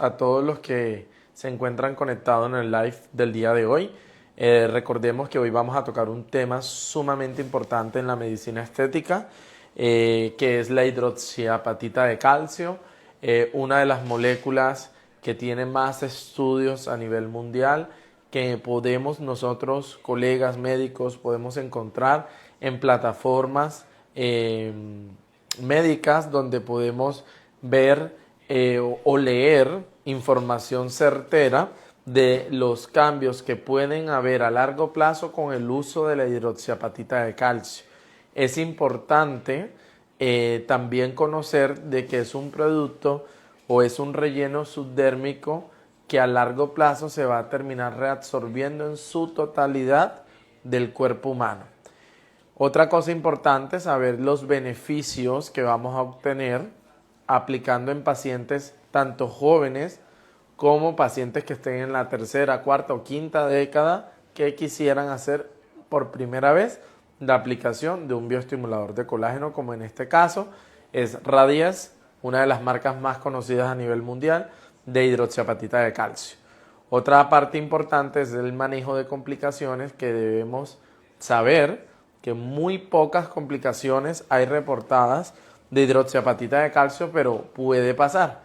a todos los que se encuentran conectados en el live del día de hoy. Recordemos que hoy vamos a tocar un tema sumamente importante en la medicina estética, que es la hidroxiapatita de calcio, una de las moléculas que tiene más estudios a nivel mundial, que podemos nosotros, colegas médicos, podemos encontrar en plataformas médicas donde podemos ver o leer información certera de los cambios que pueden haber a largo plazo con el uso de la hidroxiapatita de calcio. Es importante también conocer de que es un producto o es un relleno subdérmico que a largo plazo se va a terminar reabsorbiendo en su totalidad del cuerpo humano. Otra cosa importante es saber los beneficios que vamos a obtener aplicando en pacientes tanto jóvenes como pacientes que estén en la tercera, cuarta o quinta década que quisieran hacer por primera vez la aplicación de un bioestimulador de colágeno, como en este caso es Radies, una de las marcas más conocidas a nivel mundial de hidroxiapatita de calcio. Otra parte importante es el manejo de complicaciones, que debemos saber que muy pocas complicaciones hay reportadas de hidroxiapatita de calcio, pero puede pasar.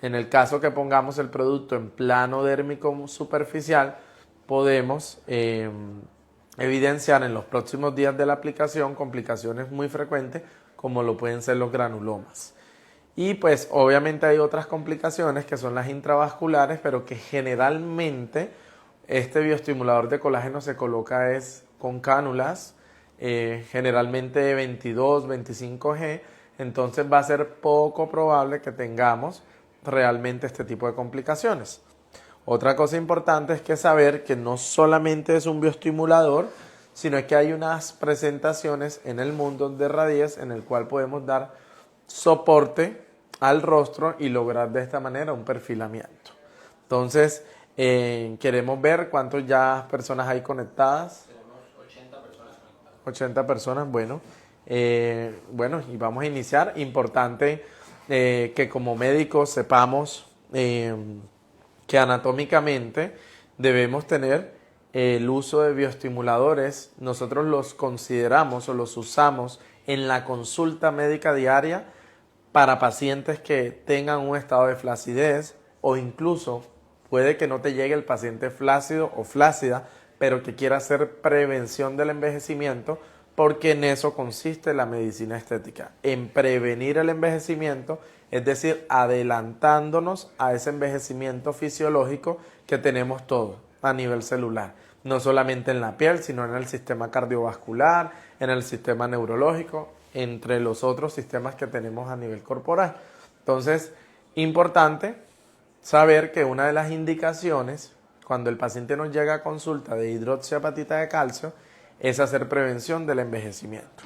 En el caso que pongamos el producto en plano dérmico superficial, podemos evidenciar en los próximos días de la aplicación complicaciones muy frecuentes, como lo pueden ser los granulomas. Y pues obviamente hay otras complicaciones que son las intravasculares, pero que generalmente este bioestimulador de colágeno se coloca con cánulas, generalmente 22, 25G, entonces va a ser poco probable que tengamos realmente este tipo de complicaciones. Otra cosa importante es que saber que no solamente es un bioestimulador, sino que hay unas presentaciones en el mundo de Radies en el cual podemos dar soporte al rostro y lograr de esta manera un perfilamiento. Entonces, queremos ver cuántas ya personas hay conectadas. Tenemos 80 personas conectadas. 80 personas, bueno. Bueno, y vamos a iniciar. Importante que como médicos sepamos que anatómicamente debemos tener el uso de bioestimuladores. Nosotros los consideramos o los usamos en la consulta médica diaria para pacientes que tengan un estado de flacidez, o incluso puede que no te llegue el paciente flácido o flácida, pero que quiera hacer prevención del envejecimiento, porque en eso consiste la medicina estética, en prevenir el envejecimiento, es decir, adelantándonos a ese envejecimiento fisiológico que tenemos todos a nivel celular, no solamente en la piel, sino en el sistema cardiovascular, en el sistema neurológico, entre los otros sistemas que tenemos a nivel corporal. Entonces, importante saber que una de las indicaciones cuando el paciente nos llega a consulta de hidroxiapatita de calcio es hacer prevención del envejecimiento.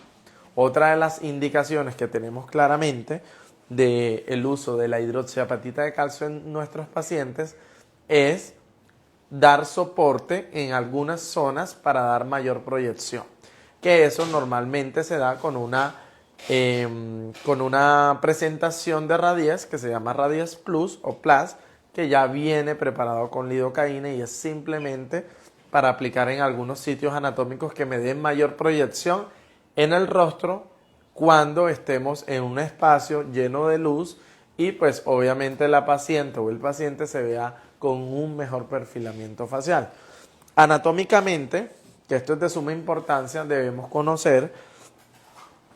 Otra de las indicaciones que tenemos claramente del uso de la hidroxiapatita de calcio en nuestros pacientes es dar soporte en algunas zonas para dar mayor proyección, que eso normalmente se da con una presentación de Radies que se llama Radies Plus o Plus, que ya viene preparado con lidocaína y es simplemente para aplicar en algunos sitios anatómicos que me den mayor proyección en el rostro cuando estemos en un espacio lleno de luz y pues obviamente la paciente o el paciente se vea con un mejor perfilamiento facial. Anatómicamente, que esto es de suma importancia, debemos conocer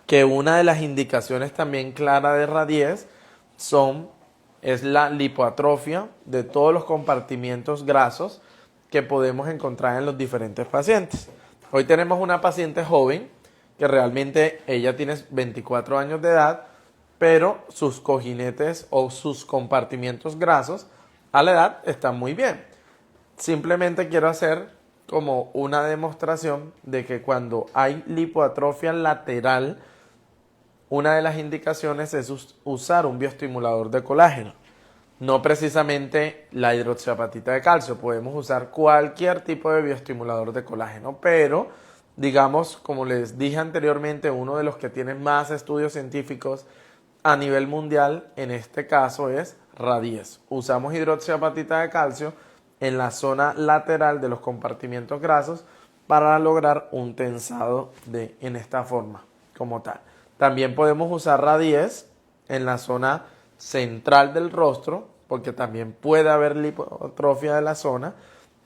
que una de las indicaciones también claras de Radies es la lipoatrofia de todos los compartimientos grasos que podemos encontrar en los diferentes pacientes. Hoy tenemos una paciente joven que realmente ella tiene 24 años de edad, pero sus cojinetes o sus compartimientos grasos a la edad están muy bien. Simplemente quiero hacer como una demostración de que cuando hay lipoatrofia lateral, una de las indicaciones es usar un bioestimulador de colágeno. No precisamente la hidroxiapatita de calcio, podemos usar cualquier tipo de bioestimulador de colágeno, pero digamos, como les dije anteriormente, uno de los que tiene más estudios científicos a nivel mundial, en este caso es Radies. Usamos hidroxiapatita de calcio en la zona lateral de los compartimientos grasos para lograr un tensado en esta forma, como tal. También podemos usar Radies en la zona central del rostro, porque también puede haber lipotrofia de la zona,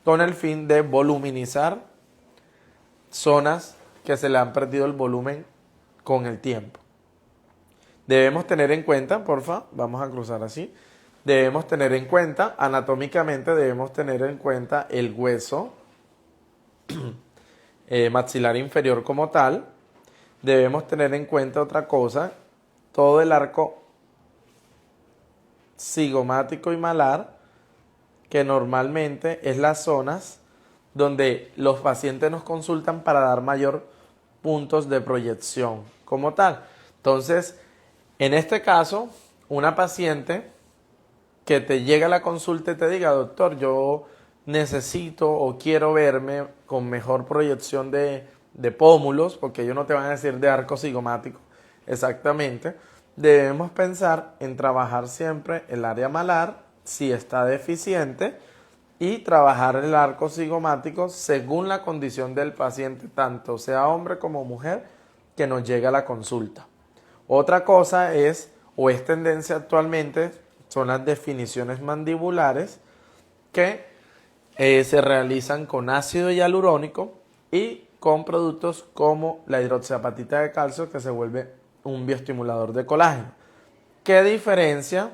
con el fin de voluminizar zonas que se le han perdido el volumen con el tiempo. Debemos tener en cuenta, porfa, vamos a cruzar así, debemos tener en cuenta, anatómicamente debemos tener en cuenta el hueso maxilar inferior como tal. Debemos tener en cuenta otra cosa, todo el arco cigomático y malar, que normalmente es las zonas donde los pacientes nos consultan para dar mayor puntos de proyección como tal. Entonces, en este caso, una paciente que te llega a la consulta y te diga, doctor, yo necesito o quiero verme con mejor proyección de pómulos, porque ellos no te van a decir de arco cigomático exactamente, debemos pensar en trabajar siempre el área malar si está deficiente y trabajar el arco cigomático según la condición del paciente, tanto sea hombre como mujer que nos llega a la consulta. Otra cosa es, o es tendencia actualmente, son las definiciones mandibulares que se realizan con ácido hialurónico y con productos como la hidroxiapatita de calcio, que se vuelve un bioestimulador de colágeno. ¿Qué diferencia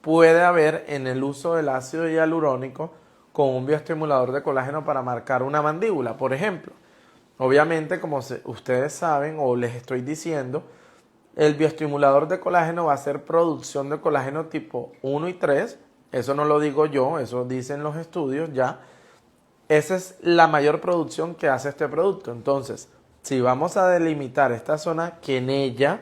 puede haber en el uso del ácido hialurónico con un bioestimulador de colágeno para marcar una mandíbula? Por ejemplo, obviamente, como ustedes saben o les estoy diciendo, el bioestimulador de colágeno va a ser producción de colágeno tipo 1 y 3. Eso no lo digo yo, eso dicen los estudios ya. Esa es la mayor producción que hace este producto. Entonces, si vamos a delimitar esta zona que en ella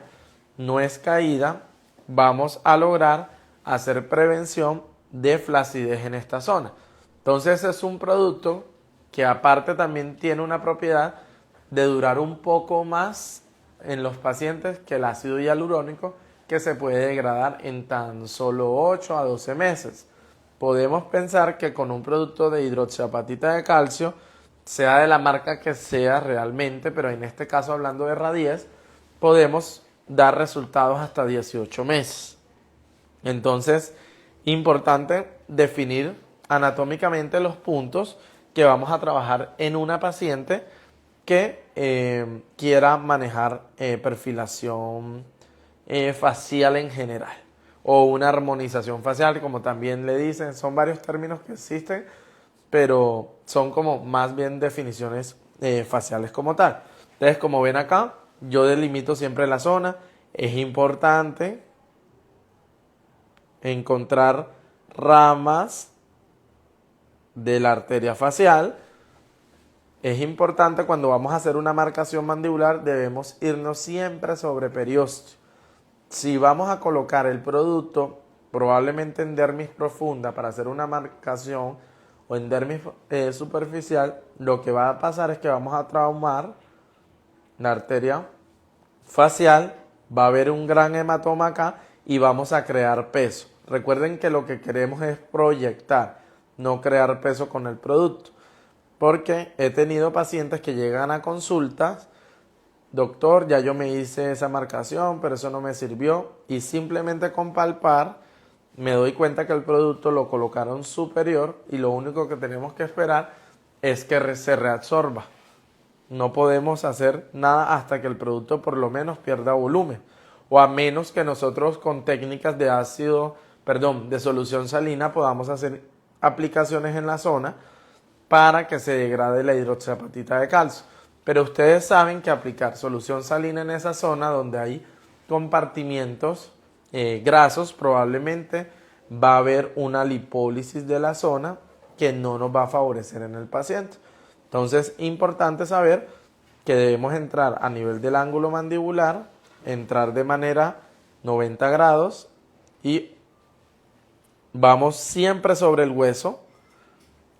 no es caída, vamos a lograr hacer prevención de flacidez en esta zona. Entonces, es un producto que aparte también tiene una propiedad de durar un poco más en los pacientes que el ácido hialurónico, que se puede degradar en tan solo 8 a 12 meses. Podemos pensar que con un producto de hidroxiapatita de calcio, sea de la marca que sea realmente, pero en este caso hablando de Radies, podemos dar resultados hasta 18 meses. Entonces, importante definir anatómicamente los puntos que vamos a trabajar en una paciente que quiera manejar perfilación facial en general o una armonización facial, como también le dicen. Son varios términos que existen, pero son como más bien definiciones faciales como tal. Entonces, como ven acá, yo delimito siempre la zona. Es importante encontrar ramas de la arteria facial. Es importante cuando vamos a hacer una marcación mandibular, debemos irnos siempre sobre periósteo. Si vamos a colocar el producto probablemente en dermis profunda para hacer una marcación o en dermis superficial, lo que va a pasar es que vamos a traumar la arteria facial, va a haber un gran hematoma acá y vamos a crear peso. Recuerden que lo que queremos es proyectar, no crear peso con el producto. Porque he tenido pacientes que llegan a consultas, doctor, ya yo me hice esa marcación, pero eso no me sirvió, y simplemente con palpar me doy cuenta que el producto lo colocaron superior y lo único que tenemos que esperar es que se reabsorba. No podemos hacer nada hasta que el producto por lo menos pierda volumen, o a menos que nosotros con técnicas de de solución salina podamos hacer aplicaciones en la zona para que se degrade la hidroxiapatita de calcio. Pero ustedes saben que aplicar solución salina en esa zona donde hay compartimientos grasos, probablemente va a haber una lipólisis de la zona que no nos va a favorecer en el paciente. Entonces, importante saber que debemos entrar a nivel del ángulo mandibular, entrar de manera 90 grados y vamos siempre sobre el hueso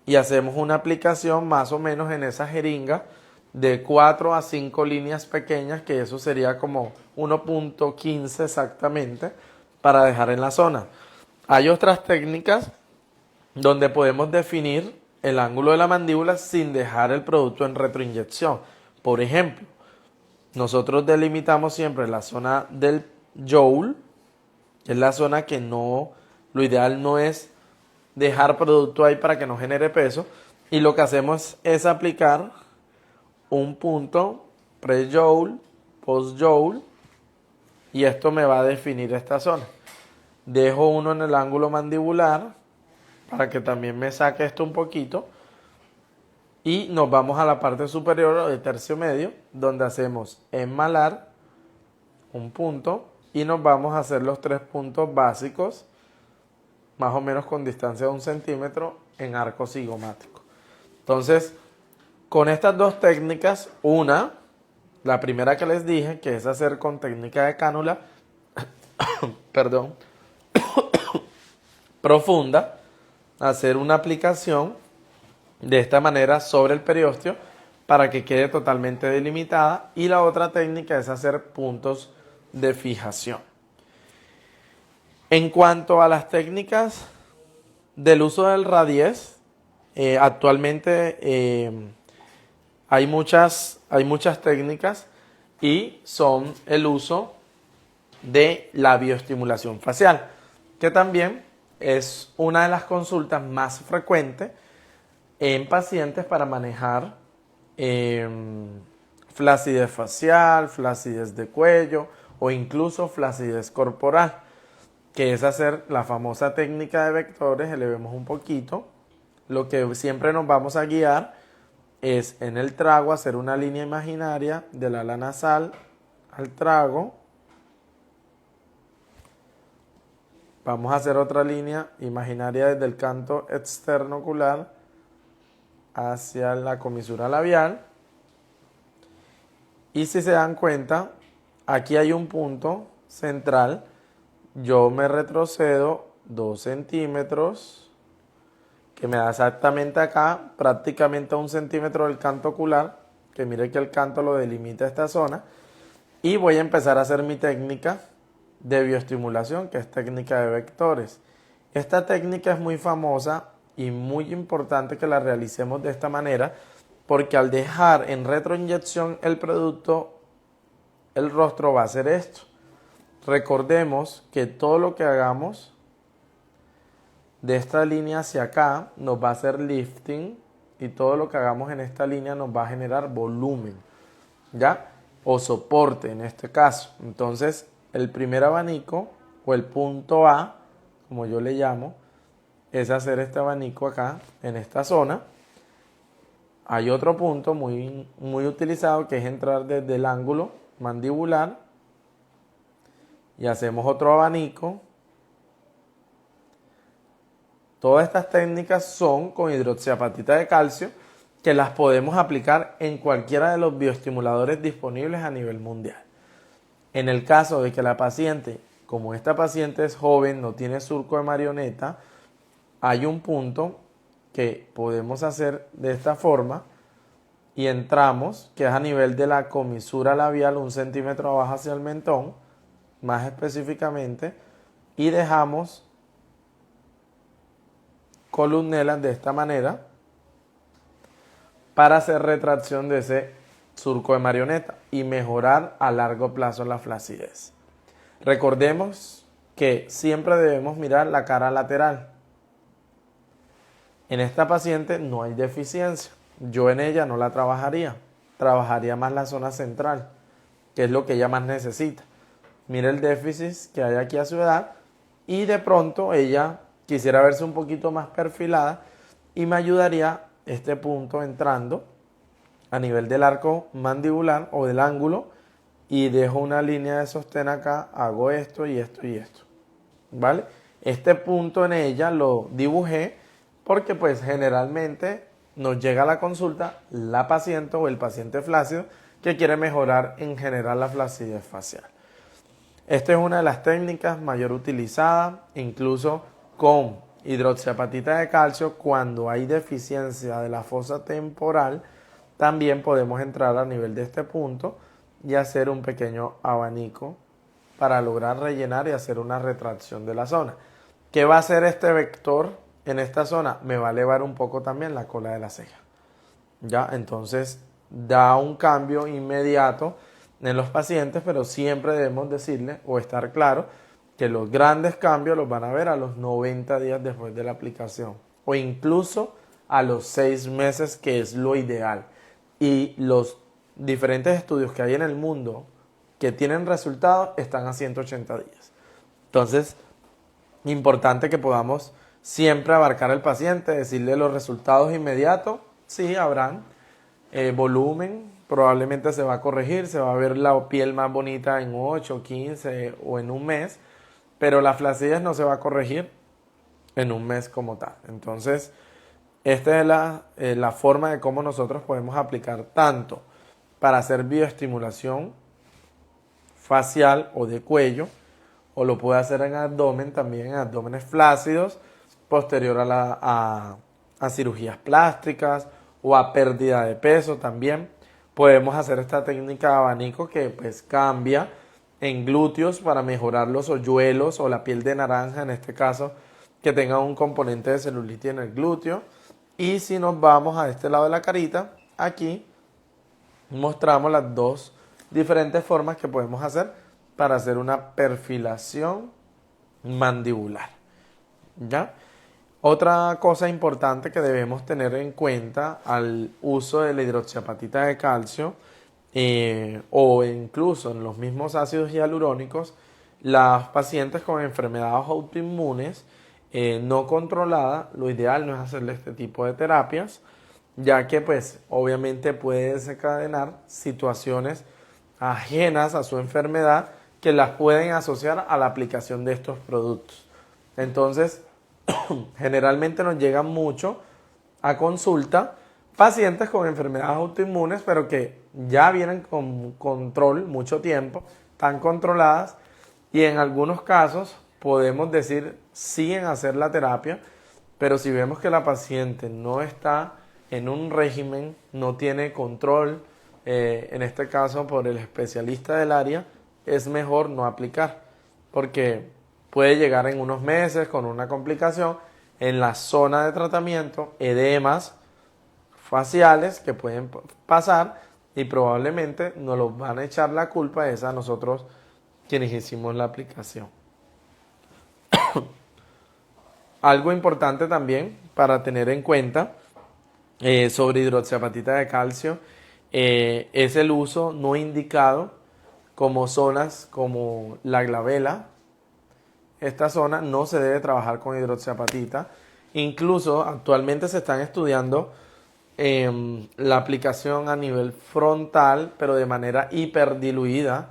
y hacemos una aplicación más o menos en esa jeringa de 4 a 5 líneas pequeñas, que eso sería como 1.15 exactamente, para dejar en la zona. Hay otras técnicas donde podemos definir el ángulo de la mandíbula sin dejar el producto en retroinyección. Por ejemplo, nosotros delimitamos siempre la zona del joule, que es la zona que no, lo ideal no es dejar producto ahí para que no genere peso, y lo que hacemos es aplicar un punto pre-joule, post-joule, y esto me va a definir esta zona. Dejo uno en el ángulo mandibular para que también me saque esto un poquito. Y nos vamos a la parte superior o de tercio medio, donde hacemos en malar un punto y nos vamos a hacer los 3 puntos básicos, más o menos con distancia de 1 centímetro en arco cigomático. Entonces, con estas dos técnicas, la primera que les dije, que es hacer con técnica de cánula, perdón, profunda, hacer una aplicación de esta manera sobre el periósteo para que quede totalmente delimitada, y la otra técnica es hacer puntos de fijación. En cuanto a las técnicas del uso del radies, actualmente hay muchas técnicas, y son el uso de la bioestimulación facial, que también es una de las consultas más frecuentes en pacientes para manejar flacidez facial, flacidez de cuello o incluso flacidez corporal, que es hacer la famosa técnica de vectores. Elevemos un poquito. Lo que siempre nos vamos a guiar es en el trago hacer una línea imaginaria del ala nasal al trago. Vamos a hacer otra línea imaginaria desde el canto externo ocular hacia la comisura labial. Y si se dan cuenta, aquí hay un punto central. Yo me retrocedo 2 centímetros, que me da exactamente acá, prácticamente a 1 centímetro del canto ocular, que mire que el canto lo delimita esta zona. Y voy a empezar a hacer mi técnica de bioestimulación, que es técnica de vectores. Esta técnica es muy famosa y muy importante que la realicemos de esta manera, porque al dejar en retroinyección el producto, el rostro va a hacer esto. Recordemos que todo lo que hagamos de esta línea hacia acá nos va a hacer lifting, y todo lo que hagamos en esta línea nos va a generar volumen, ¿ya? O soporte en este caso. Entonces, el primer abanico o el punto A, como yo le llamo, es hacer este abanico acá en esta zona. Hay otro punto muy utilizado, que es entrar desde el ángulo mandibular y hacemos otro abanico. Todas estas técnicas son con hidroxiapatita de calcio, que las podemos aplicar en cualquiera de los bioestimuladores disponibles a nivel mundial. En el caso de que la paciente, como esta paciente es joven, no tiene surco de marioneta, hay un punto que podemos hacer de esta forma y entramos, que es a nivel de la comisura labial, 1 centímetro abajo hacia el mentón, más específicamente, y dejamos columnelas de esta manera para hacer retracción de ese surco de marioneta y mejorar a largo plazo la flacidez. Recordemos que siempre debemos mirar la cara lateral. En esta paciente no hay deficiencia. Yo en ella no la trabajaría. Trabajaría más la zona central, que es lo que ella más necesita. Mire el déficit que hay aquí a su edad, y de pronto ella quisiera verse un poquito más perfilada, y me ayudaría este punto entrando a nivel del arco mandibular o del ángulo, y dejo una línea de sostén acá, hago esto y esto y esto, ¿vale? Este punto en ella lo dibujé porque pues generalmente nos llega a la consulta la paciente o el paciente flácido que quiere mejorar en general la flacidez facial. Esta es una de las técnicas mayor utilizada, incluso con hidroxiapatita de calcio. Cuando hay deficiencia de la fosa temporal, también podemos entrar a nivel de este punto y hacer un pequeño abanico para lograr rellenar y hacer una retracción de la zona, ¿Qué va a hacer este vector en esta zona? Me va a elevar un poco también la cola de la ceja. ¿Ya? Entonces da un cambio inmediato en los pacientes, pero siempre debemos decirle o estar claro que los grandes cambios los van a ver a los 90 días después de la aplicación o incluso a los 6 meses, que es lo ideal. Y los diferentes estudios que hay en el mundo que tienen resultados están a 180 días. Entonces, importante que podamos siempre abarcar al paciente, decirle los resultados inmediatos. Sí, habrán volumen, probablemente se va a corregir, se va a ver la piel más bonita en 8, 15 o en un mes, pero la flacidez no se va a corregir en un mes como tal. Entonces, esta es la forma de cómo nosotros podemos aplicar tanto para hacer bioestimulación facial o de cuello, o lo puede hacer en abdomen también, en abdómenes flácidos, posterior a cirugías plásticas o a pérdida de peso también. Podemos hacer esta técnica de abanico que pues cambia en glúteos para mejorar los hoyuelos o la piel de naranja, en este caso, que tenga un componente de celulitis en el glúteo. Y si nos vamos a este lado de la carita, aquí mostramos las dos diferentes formas que podemos hacer para hacer una perfilación mandibular. ¿Ya? Otra cosa importante que debemos tener en cuenta al uso de la hidroxiapatita de calcio o incluso en los mismos ácidos hialurónicos, las pacientes con enfermedades autoinmunes no controladas, lo ideal no es hacerle este tipo de terapias, ya que pues obviamente puede desencadenar situaciones ajenas a su enfermedad que las pueden asociar a la aplicación de estos productos. Entonces, generalmente nos llegan mucho a consulta pacientes con enfermedades autoinmunes, pero que ya vienen con control mucho tiempo, están controladas y en algunos casos podemos decir sí en hacer la terapia, pero si vemos que la paciente no está en un régimen, no tiene control, en este caso por el especialista del área, es mejor no aplicar, porque puede llegar en unos meses con una complicación en la zona de tratamiento, edemas faciales que pueden pasar y probablemente nos los van a echar la culpa esa a nosotros quienes hicimos la aplicación. Algo importante también para tener en cuenta sobre hidroxiapatita de calcio es el uso no indicado como zonas como la glabela. Esta zona no se debe trabajar con hidroxiapatita. Incluso actualmente se están estudiando la aplicación a nivel frontal, pero de manera hiperdiluida.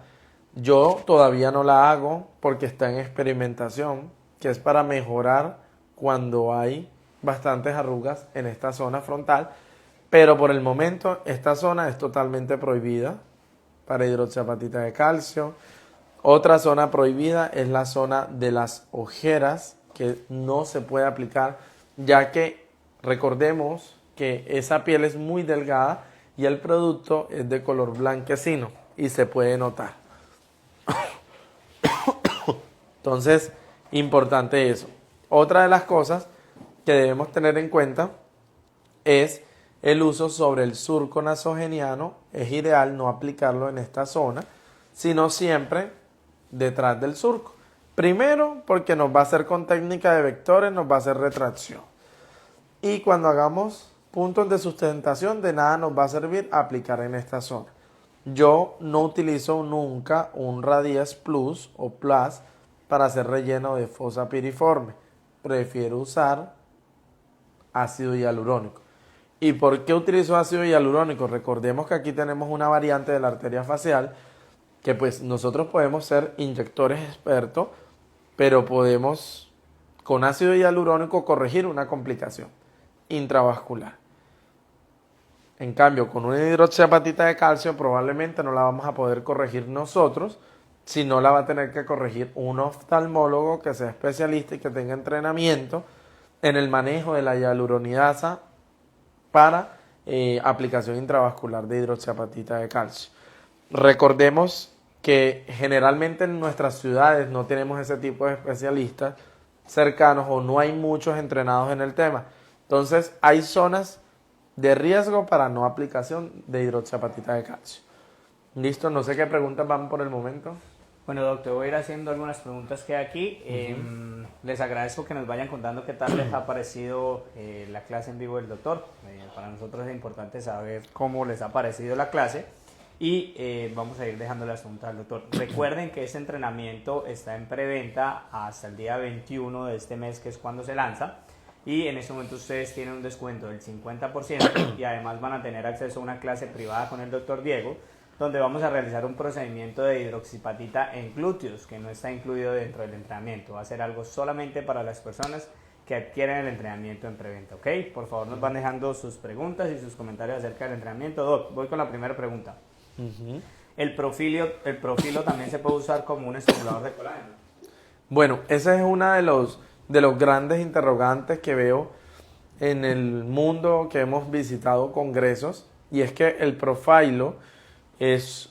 Yo todavía no la hago porque está en experimentación, que es para mejorar cuando hay bastantes arrugas en esta zona frontal. Pero por el momento esta zona es totalmente prohibida para hidroxiapatita de calcio. Otra zona prohibida es la zona de las ojeras, que no se puede aplicar, ya que recordemos que esa piel es muy delgada y el producto es de color blanquecino y se puede notar. Entonces, importante eso. Otra de las cosas que debemos tener en cuenta es el uso sobre el surco nasogeniano. Es ideal no aplicarlo en esta zona, sino siempre detrás del surco. Primero, porque nos va a hacer con técnica de vectores, nos va a hacer retracción. Y cuando hagamos puntos de sustentación, de nada nos va a servir aplicar en esta zona. Yo no utilizo nunca un Radies Plus o Plus para hacer relleno de fosa piriforme. Prefiero usar ácido hialurónico. ¿Y por qué utilizo ácido hialurónico? Recordemos que aquí tenemos una variante de la arteria facial que pues nosotros podemos ser inyectores expertos, pero podemos con ácido hialurónico corregir una complicación intravascular. En cambio, con una hidroxiapatita de calcio probablemente no la vamos a poder corregir nosotros, sino la va a tener que corregir un oftalmólogo que sea especialista y que tenga entrenamiento en el manejo de la hialuronidasa para aplicación intravascular de hidroxiapatita de calcio. Recordemos que generalmente en nuestras ciudades no tenemos ese tipo de especialistas cercanos o no hay muchos entrenados en el tema. Entonces, hay zonas de riesgo para no aplicación de hidroxiapatita de calcio. Listo, no sé qué preguntas van por el momento. Bueno, doctor, voy a ir haciendo algunas preguntas que hay aquí. Les agradezco que nos vayan contando qué tal les ha parecido la clase en vivo del doctor. Para nosotros es importante saber cómo les ha parecido la clase. Y vamos a ir dejando las preguntas al doctor. Recuerden que este entrenamiento está en preventa hasta el día 21 de este mes, que es cuando se lanza. Y en este momento ustedes tienen un descuento del 50% y además van a tener acceso a una clase privada con el doctor Diego, donde vamos a realizar un procedimiento de hidroxipatita en glúteos, que no está incluido dentro del entrenamiento. Va a ser algo solamente para las personas que adquieren el entrenamiento en preventa, ¿ok? Por favor, nos van dejando sus preguntas y sus comentarios acerca del entrenamiento. Doc, voy con la primera pregunta. ¿El profilo también se puede usar como un estimulador de colágeno? Bueno, ese es uno de los grandes interrogantes que veo en el mundo que hemos visitado congresos, y es que el profilo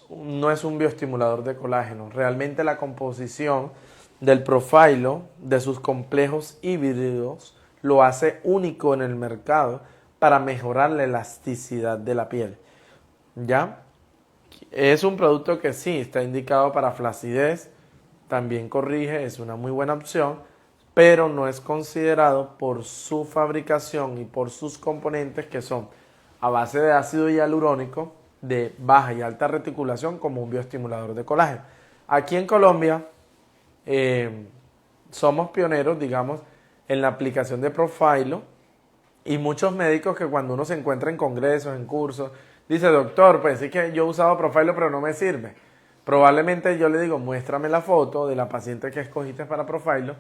no es un bioestimulador de colágeno. Realmente la composición del profilo, de sus complejos híbridos, lo hace único en el mercado para mejorar la elasticidad de la piel. ¿Ya? Es un producto que sí está indicado para flacidez, también corrige, es una muy buena opción, pero no es considerado por su fabricación y por sus componentes, que son a base de ácido hialurónico de baja y alta reticulación, como un bioestimulador de colágeno. Aquí en Colombia somos pioneros, digamos, en la aplicación de profilo, y muchos médicos que cuando uno se encuentra en congresos, en cursos, dice: doctor, pues sí que yo he usado profilo pero no me sirve. Probablemente yo le digo: muéstrame la foto de la paciente que escogiste para profilo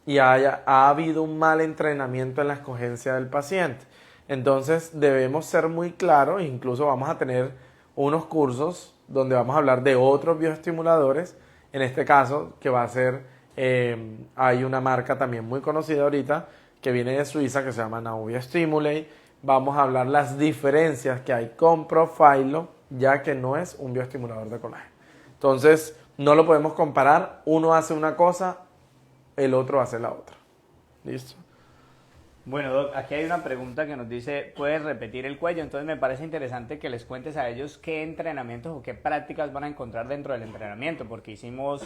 y ha habido un mal entrenamiento en la escogencia del paciente. Entonces debemos ser muy claros, incluso vamos a tener unos cursos donde vamos a hablar de otros bioestimuladores, en este caso que va a ser, hay una marca también muy conocida ahorita que viene de Suiza que se llama Nauvia Stimulate. Vamos a hablar las diferencias que hay con profilo, ya que no es un bioestimulador de colágeno. Entonces no lo podemos comparar, uno hace una cosa, el otro hace la otra. ¿Listo? Bueno, Doc, aquí hay una pregunta que nos dice: ¿puedes repetir el cuello? Entonces me parece interesante que les cuentes a ellos qué entrenamientos o qué prácticas van a encontrar dentro del entrenamiento, porque hicimos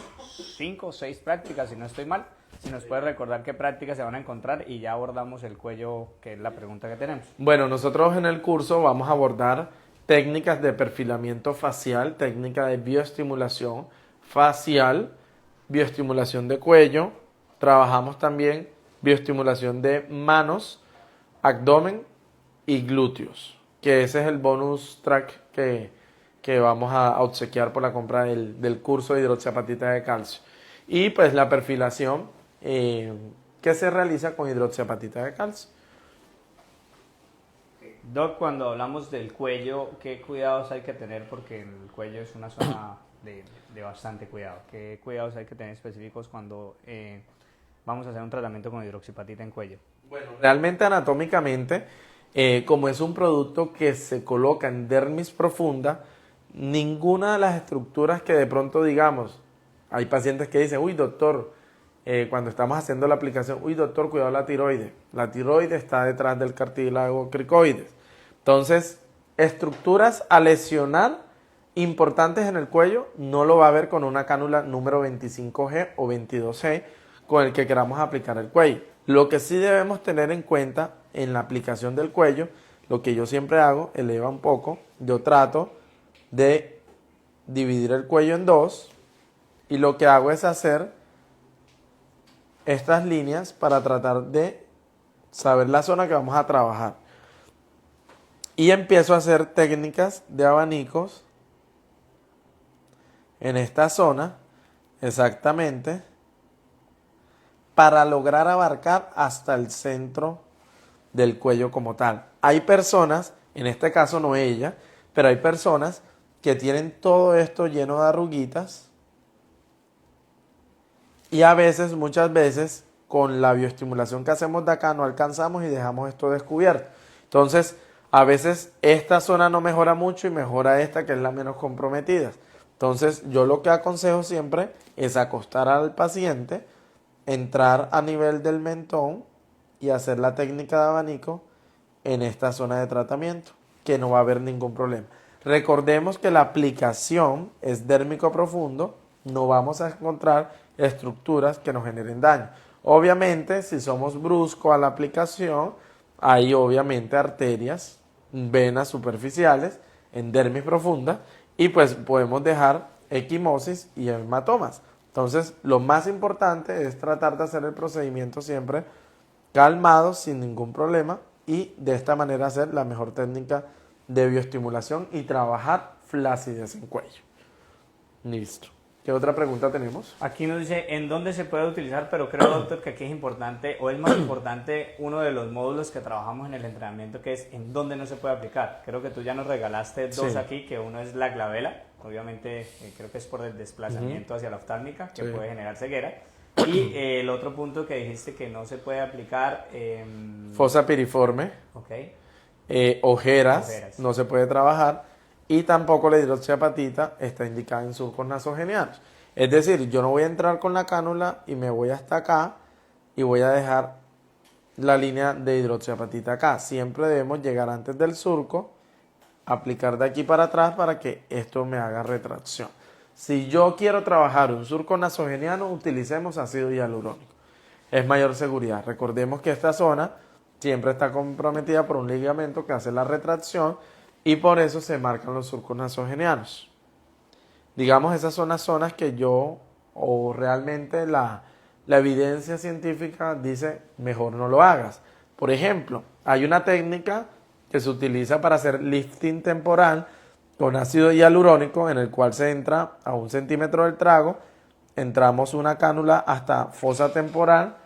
5 o 6 prácticas, si no estoy mal. Si nos puedes recordar qué prácticas se van a encontrar y ya abordamos el cuello, que es la pregunta que tenemos. Bueno, nosotros en el curso vamos a abordar técnicas de perfilamiento facial, técnica de bioestimulación facial, bioestimulación de cuello. Trabajamos también bioestimulación de manos, abdomen y glúteos, que ese es el bonus track que vamos a obsequiar por la compra del curso de hidroxiapatita de calcio. Y pues la perfilación que se realiza con hidroxiapatita de calcio. Doc, cuando hablamos del cuello, ¿qué cuidados hay que tener? Porque el cuello es una zona de bastante cuidado. ¿Qué cuidados hay que tener específicos cuando vamos a hacer un tratamiento con hidroxipatita en cuello? Bueno, realmente anatómicamente, como es un producto que se coloca en dermis profunda, ninguna de las estructuras que de pronto digamos, hay pacientes que dicen: uy, doctor, cuando estamos haciendo la aplicación, uy, doctor, cuidado la tiroides. La tiroides está detrás del cartílago cricoides. Entonces, estructuras a lesionar importantes en el cuello no lo va a ver con una cánula número 25G o 22G con el que queramos aplicar el cuello. Lo que sí debemos tener en cuenta en la aplicación del cuello, lo que yo siempre hago, eleva un poco, yo trato de dividir el cuello en dos, y lo que hago es hacer estas líneas para tratar de saber la zona que vamos a trabajar. Y empiezo a hacer técnicas de abanicos en esta zona, exactamente, para lograr abarcar hasta el centro del cuello como tal. Hay personas, en este caso no ella, pero hay personas que tienen todo esto lleno de arruguitas, y a veces, muchas veces, con la bioestimulación que hacemos de acá no alcanzamos y dejamos esto descubierto. Entonces, a veces esta zona no mejora mucho y mejora esta, que es la menos comprometida. Entonces, yo lo que aconsejo siempre es acostar al paciente entrar a nivel del mentón y hacer la técnica de abanico en esta zona de tratamiento, que no va a haber ningún problema. Recordemos que la aplicación es dérmico profundo, no vamos a encontrar estructuras que nos generen daño. Obviamente, si somos bruscos a la aplicación, hay obviamente arterias, venas superficiales en dermis profunda y pues podemos dejar equimosis y hematomas. Entonces, lo más importante es tratar de hacer el procedimiento siempre calmado, sin ningún problema, y de esta manera hacer la mejor técnica de bioestimulación y trabajar flacidez en cuello. Listo. ¿Qué otra pregunta tenemos? Aquí nos dice en dónde se puede utilizar, pero creo, doctor, que aquí es importante, o es más importante, uno de los módulos que trabajamos en el entrenamiento, que es en dónde no se puede aplicar. Creo que tú ya nos regalaste dos Sí. aquí, que uno es la glabela, obviamente creo que es por el desplazamiento hacia la oftálmica, que Sí. puede generar ceguera. Y el otro punto que dijiste que no se puede aplicar... Fosa piriforme, ok. ojeras, no se puede trabajar, y tampoco la hidroxiapatita está indicada en surcos nasogenianos. Es decir, yo no voy a entrar con la cánula y me voy hasta acá y voy a dejar la línea de hidroxiapatita acá. Siempre debemos llegar antes del surco, aplicar de aquí para atrás para que esto me haga retracción. Si yo quiero trabajar un surco nasogeniano, utilicemos ácido hialurónico. Es mayor seguridad. Recordemos que esta zona siempre está comprometida por un ligamento que hace la retracción y por eso se marcan los surcos nasogenianos. Digamos, esas son las zonas que yo, o realmente la evidencia científica dice, mejor no lo hagas. Por ejemplo, hay una técnica que se utiliza para hacer lifting temporal con ácido hialurónico, en el cual se entra a 1 centímetro del trago, entramos una cánula hasta fosa temporal.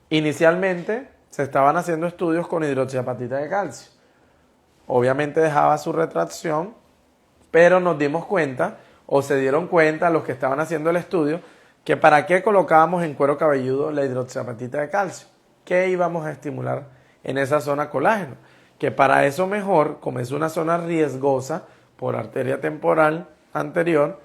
Inicialmente se estaban haciendo estudios con hidroxiapatita de calcio. Obviamente dejaba su retracción, pero nos dimos cuenta, o se dieron cuenta los que estaban haciendo el estudio, que para qué colocábamos en cuero cabelludo la hidroxiapatita de calcio, que íbamos a estimular en esa zona colágeno, que para eso mejor, como es una zona riesgosa por arteria temporal anterior,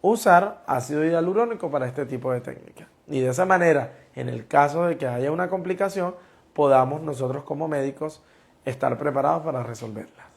usar ácido hialurónico para este tipo de técnica. Y de esa manera, en el caso de que haya una complicación, podamos nosotros como médicos estar preparados para resolverla.